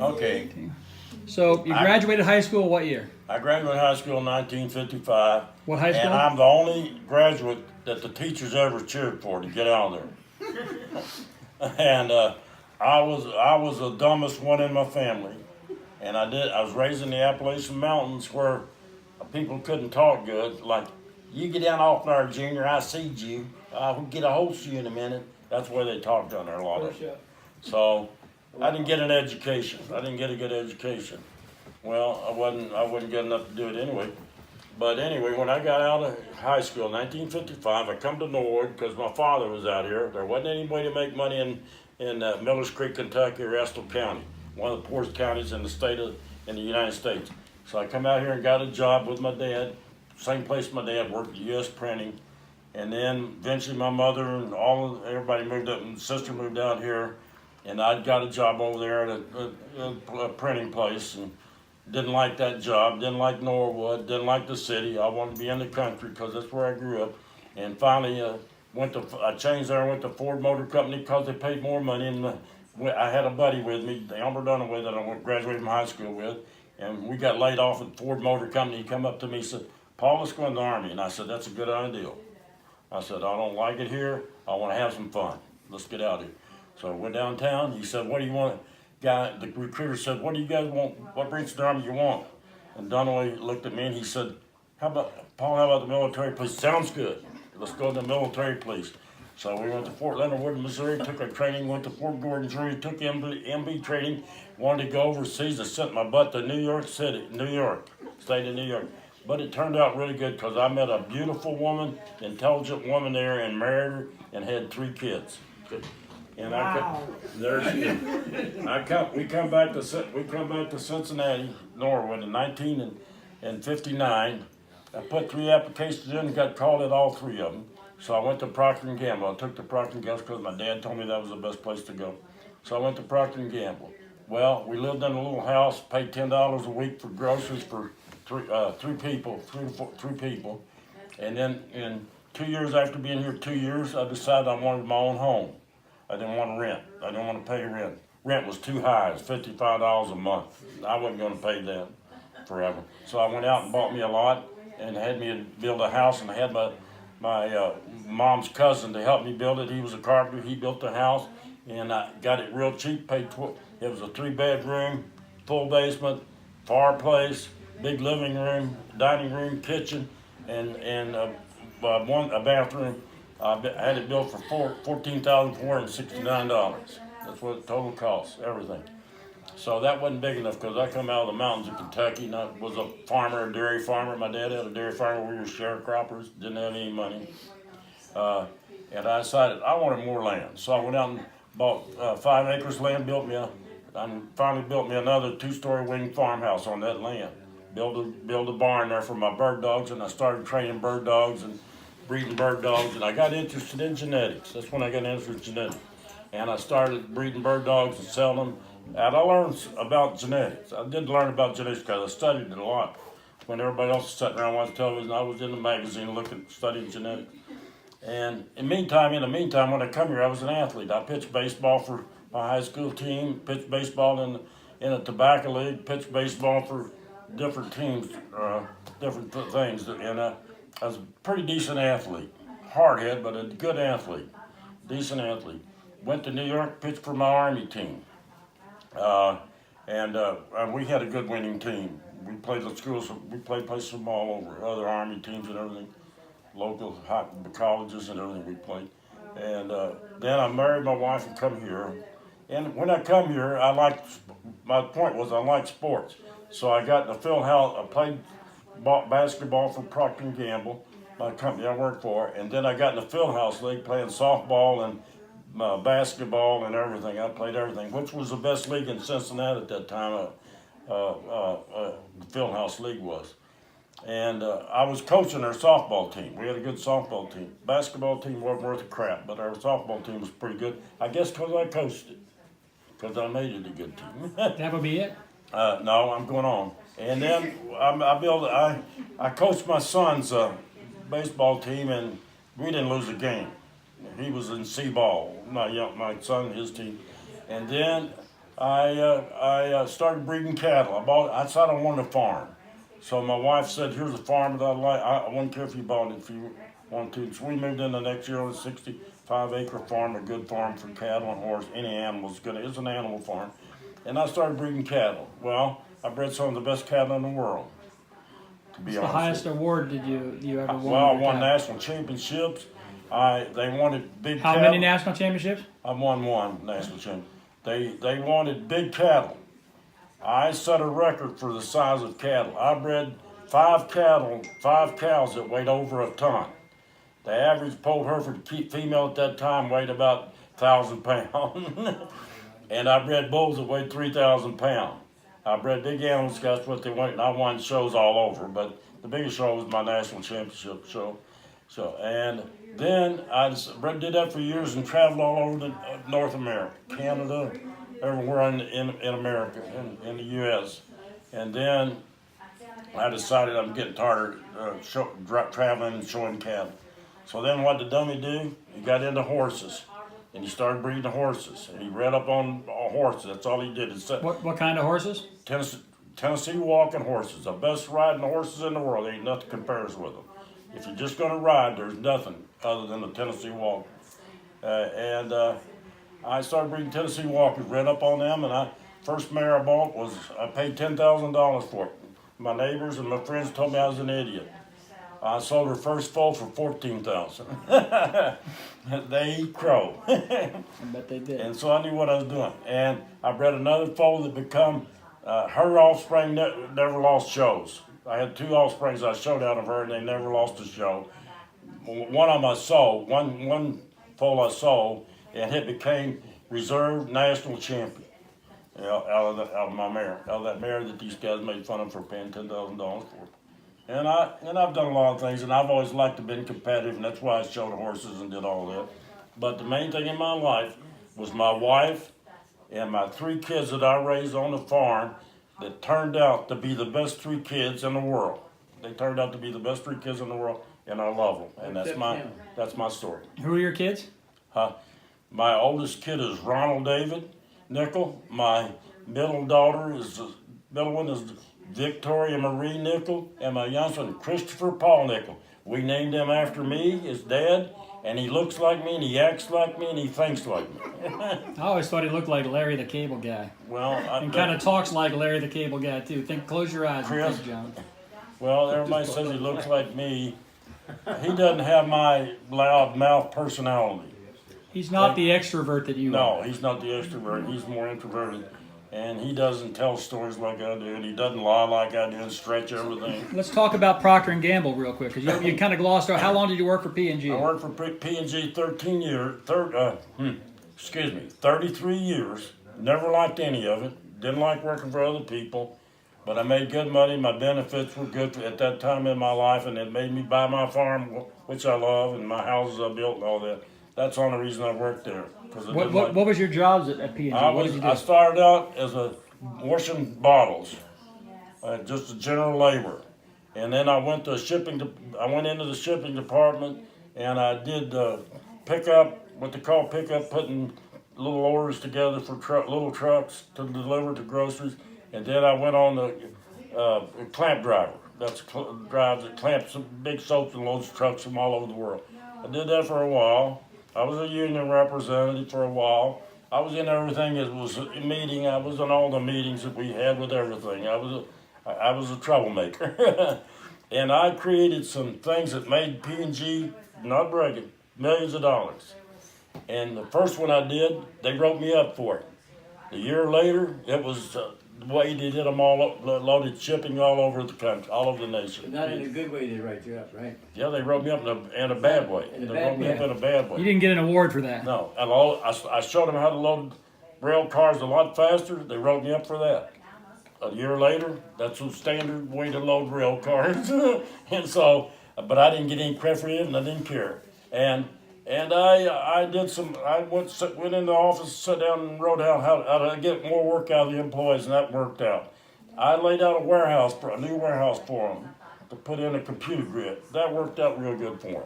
Okay. So you graduated high school what year? I graduated high school in 1955. What high school? And I'm the only graduate that the teachers ever cheered for to get out of there. And I was the dumbest one in my family. And I was raised in the Appalachian Mountains where people couldn't talk good. Like, you get down off there, Junior, I seed you. I'll get a hold of you in a minute. That's the way they talked down there a lot of it. So I didn't get an education. I didn't get a good education. Well, I wasn't good enough to do it anyway. But anyway, when I got out of high school in 1955, I come to Norwood because my father was out here. There wasn't any way to make money in Millers Creek, Kentucky, or Estill County, one of the poorest counties in the United States. So I come out here and got a job with my dad, same place my dad worked, U.S. Printing. And then eventually my mother and everybody moved up, and sister moved out here, and I got a job over there at a printing place, and didn't like that job, didn't like Norwood, didn't like the city. I wanted to be in the country because that's where I grew up. And finally I changed there and went to Ford Motor Company because they paid more money. And I had a buddy with me, Elmer Dunaway, that I graduated from high school with. And we got laid off at Ford Motor Company. He come up to me and said, "Paul, let's go in the Army." And I said, "That's a good idea." I said, "I don't like it here. I want to have some fun. Let's get out of here." So I went downtown. He said, "What do you want?" The recruiter said, "What do you guys want? What branch of the Army you want?" And Dunaway looked at me and he said, Paul, how about the military police?" "Sounds good. Let's go to the military police." So we went to Fort Leonard Wood, Missouri, took our training, went to Fort Gordon, Missouri, took MB training, wanted to go overseas and sent my butt to New York City, state of New York. But it turned out really good because I met a beautiful woman, intelligent woman there, and married her and had 3 kids. And Wow. we come back to Cincinnati, Norwood in 1959. I put 3 applications in and got called at all 3 of them. So I went to Procter & Gamble. I took the Procter & Gamble because my dad told me that was the best place to go. So I went to Procter & Gamble. Well, we lived in a little house, paid $10 a week for groceries for three people. And then in 2 years after being here 2 years, I decided I wanted my own home. I didn't want to rent. I didn't want to pay rent. Rent was too high. It was $55 a month. I wasn't going to pay that forever. So I went out and bought me a lot and had me build a house, and I had my mom's cousin to help me build it. He was a carpenter. He built the house, and I got it real cheap. It was a 3-bedroom, full basement, fireplace, big living room, dining room, kitchen, and a bathroom. I had it built for $14,469. That's what the total cost, everything. So that wasn't big enough because I come out of the mountains of Kentucky, and I was a farmer, a dairy farmer. My dad had a dairy farm. We were sharecroppers, didn't have any money. And I decided I wanted more land. So I went out and bought 5 acres of land, finally built me another 2-story wing farmhouse on that land. Built a barn there for my bird dogs, and I started training bird dogs and breeding bird dogs, and I got interested in genetics. That's when I got interested in genetics. And I started breeding bird dogs and selling them. And I learned about genetics. I did learn about genetics because I studied it a lot. When everybody else was sitting around watching television, I was in the magazine studying genetics. And in the meantime, when I come here, I was an athlete. I pitched baseball for my high school team, pitched baseball in a tobacco league, pitched baseball for different teams, different things. And I was a pretty decent athlete. Hard head, but a good athlete. Decent athlete. Went to New York, pitched for my Army team. And we had a good winning team. We played the schools, we played places from all over, other Army teams and everything, local colleges and everything we played. And then I married my wife and come here. And when I come here, my point was I liked sports. So I got in the field house, I played basketball for Procter & Gamble, my company I worked for, and then I got in the field house league playing softball and basketball and everything. I played everything, which was the best league in Cincinnati at that time, the Fieldhouse League was. And I was coaching our softball team. We had a good softball team. Basketball team wasn't worth a crap, but our softball team was pretty good. I guess because I coached it, because I made it a good team. That would be it? No, I'm going on. And then I coached my son's baseball team, and we didn't lose a game. He was in C-ball, my son, his team. And then I started breeding cattle. I decided I wanted a farm. So my wife said, here's a farm that I like. I wouldn't care if you bought it if you want to. So we moved in the next year on a 65-acre farm, a good farm for cattle and horse. Any animal's good. It's an animal farm. And I started breeding cattle. Well, I bred some of the best cattle in the world, to be What's the honest. highest award did you ever won? Well, I with your won cattle? national championships. They wanted big How cattle. many national championships? I won one national champion. They wanted big cattle. I set a record for the size of cattle. I bred 5 cows that weighed over a ton. The average polled Hereford female at that time weighed about 1,000 pounds. And I bred bulls that weighed 3,000 pounds. I bred big animals, that's what they wanted, and I won shows all over, but the biggest show was my national championship show. And then I did that for years and traveled all over North America, Canada, everywhere in America, in the U.S. And then I decided I'm getting tired of traveling and showing cattle. So then what did Dummy do? He got into horses, and he started breeding horses. And he read up on horses. That's all he did. What kind of horses? Tennessee walking horses, the best riding horses in the world. There ain't nothing compares with them. If you're just going to ride, there's nothing other than the Tennessee walk. I started breeding Tennessee walkers, read up on them, and first mare I bought I paid $10,000 for it. My neighbors and my friends told me I was an idiot. I sold her first foal for $14,000. They eat crow. I bet they did. And so I knew what I was doing. And I bred another foal that become, her offspring never lost shows. I had 2 offsprings I showed out of her, and they never lost a show. One of them I sold, one foal I sold, and it became reserve national champion. Out of my mare, out of that mare that these guys made fun of for paying $10,000 for. And I've done a lot of things, and I've always liked to be competitive, and that's why I showed horses and did all that. But the main thing in my life was my wife and my 3 kids that I raised on the farm that turned out to be the best 3 kids in the world. They turned out to be the best 3 kids in the world, and I love them. And that's my story. Who are your kids? My oldest kid is Ronald David Nickell. My middle one is Victoria Marie Nickell, and my youngest one, Christopher Paul Nickell. We named him after me, his dad, and he looks like me, and he acts like me, and he thinks like me. I always thought he looked like Larry the Cable Guy. Well, And kind of talks like Larry the Cable Guy, too. Close your eyes and think, John. Well, everybody says he looks like me. He doesn't have my loud mouth personality. He's not the extrovert that you are. No, he's not the extrovert. He's more introverted. And he doesn't tell stories like I do, and he doesn't lie like I do and stretch everything. Let's talk about Procter & Gamble real quick, because you kind of glossed over. How long did you work for P&G? I worked for P&G 13 years, 33 years. Never liked any of it. Didn't like working for other people. But I made good money. My benefits were good at that time in my life, and it made me buy my farm, which I love, and my houses I built and all that. That's the only reason I worked there. What was your jobs at P&G? What did you do? I started out as washing bottles, just a general laborer, and then I went to I went into the shipping department, and I did pickup, what they call pickup, putting little orders together for little trucks to deliver to groceries, and then I went on the clamp driver. That's drives that clamps some big soaps and loads of trucks from all over the world. I did that for a while. I was a union representative for a while. I was in everything that was a meeting. I was in all the meetings that we had with everything. I was a troublemaker. And I created some things that made P&G, not bragging, millions of dollars. And the first one I did, they wrote me up for it. A year later, it was the way they did them all up, loaded shipping all over the country, all over the nation. Not in a good way they write you up, right? Yeah, they wrote me up in a bad way. They wrote me up in a bad way. You didn't get an award for that. No, I showed them how to load rail cars a lot faster. They wrote me up for that. A year later, that's the standard way to load rail cars. And so, but I didn't get any credit for it, and I didn't care. And I did some. I went in the office, sat down, and wrote down how to get more work out of the employees, and that worked out. I laid out a new warehouse for them to put in a computer grid. That worked out real good for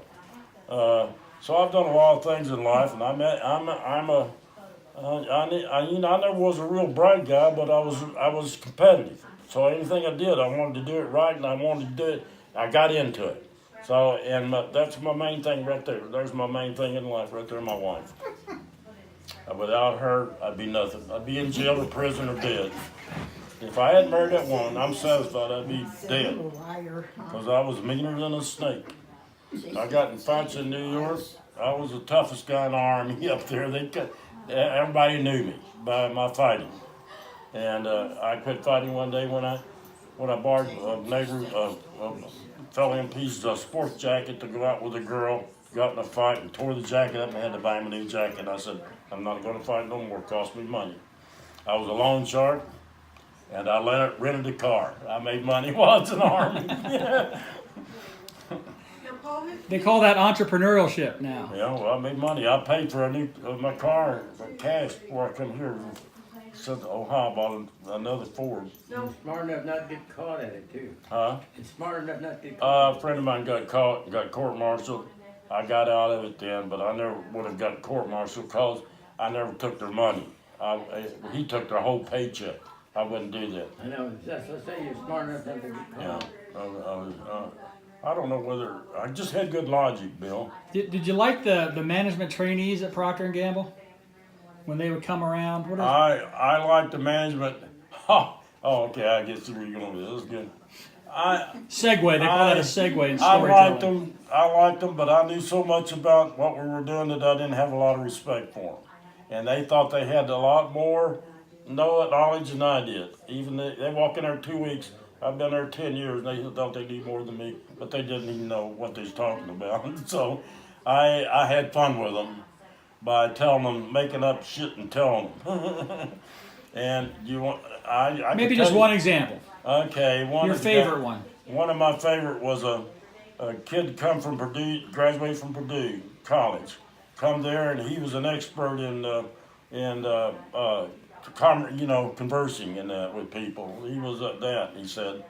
them. So I've done a lot of things in life, and I'm You know, I never was a real bright guy, but I was competitive. So anything I did, I wanted to do it right, and I wanted to do it. I got into it. So, and that's my main thing right there. There's my main thing in life right there, my wife. Without her, I'd be nothing. I'd be in jail or prison or dead. If I hadn't married that woman, I'm satisfied I'd be dead. Because I was meaner than a snake. I got in fights in New York. I was the toughest guy in the army up there. Everybody knew me by my fighting. And I quit fighting one day when I borrowed a neighbor, fell in pieces of a sports jacket to go out with a girl, got in a fight and tore the jacket up and had to buy him a new jacket. I said, I'm not going to fight no more. It cost me money. I was a loan shark, and I rented a car. I made money while I was in the army. They call that entrepreneurship now. Yeah, well, I made money. I paid for my car cash before I come here. Said Ohio, bought another Ford. No. Smart enough not to get caught at it too. Huh? It's smart enough not to get caught. A friend of mine got caught, got court-martialed. I got out of it then, but I never would have got court-martialed because I never took their money. He took their whole paycheck. I wouldn't do that. I know. Let's say you're smart enough not to get caught. Yeah. I don't know whether I just had good logic, Bill. Did you like the management trainees at Procter and Gamble when they would come around? I like the management. Oh, okay. I guess where you're going with this. This is good. Segue. They call that a segue in I storytelling. liked them, but I knew so much about what we were doing that I didn't have a lot of respect for them. And they thought they had a lot more knowledge than I did. Even they walk in there 2 weeks. I've been there 10 years, and they thought they knew more than me, but they didn't even know what they was talking about. So I had fun with them by telling them, making up shit and telling them. And I Maybe just one example. Okay, Your favorite one. One of my favorite was a kid come from Purdue, graduated from Purdue College, come there, and he was an expert in conversing with people. He was at that, he said.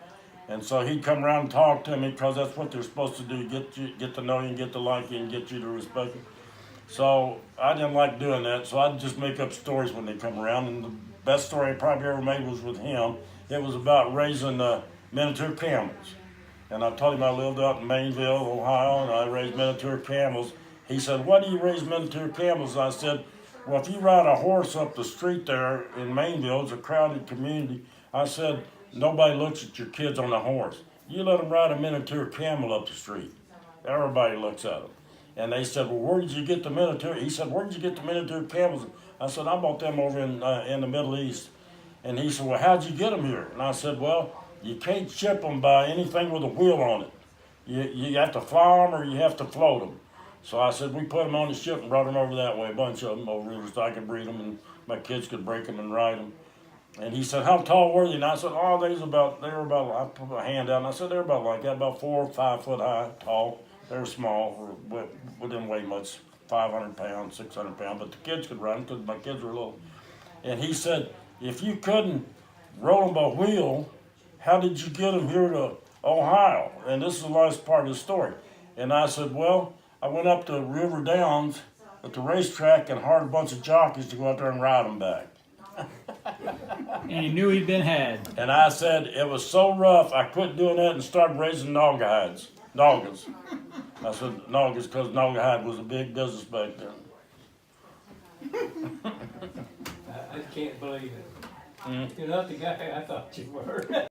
And so he'd come around and talk to me because that's what they're supposed to do, get to know you and get to like you and get you to respect you. So I didn't like doing that, so I'd just make up stories when they come around. And the best story I probably ever made was with him. It was about raising miniature camels. And I told him I lived out in Mainville, Ohio, and I raised miniature camels. He said, why do you raise miniature camels? I said, well, if you ride a horse up the street there in Mainville, it's a crowded community. I said, nobody looks at your kids on a horse. You let them ride a miniature camel up the street. Everybody looks at them. And they said, well, where did you get the miniature? He said, where did you get the miniature camels? I said, I bought them over in the Middle East. And he said, well, how'd you get them here? And I said, well, you can't ship them by anything with a wheel on it. You have to fly them or you have to float them. So I said, we put them on the ship and brought them over that way, a bunch of them over here so I could breed them and my kids could break them and ride them. And he said, how tall were they? And I said, oh, they were about, I put my hand out and I said, they're about like that, about 4 or 5 foot high, tall. They're small, didn't weigh much, 500 pounds, 600 pounds, but the kids could ride them because my kids were little. And he said, if you couldn't roll them by wheel, how did you get them here to Ohio? And this is the last part of the story. And I said, well, I went up to River Downs at the racetrack and hired a bunch of jockeys to go out there and ride them back. And he knew he'd been had. And I said, it was so rough, I quit doing that and started raising Noggahs. I said Noggahs because Noggahide was a big business back then. I can't believe it. You're not the guy I thought you were.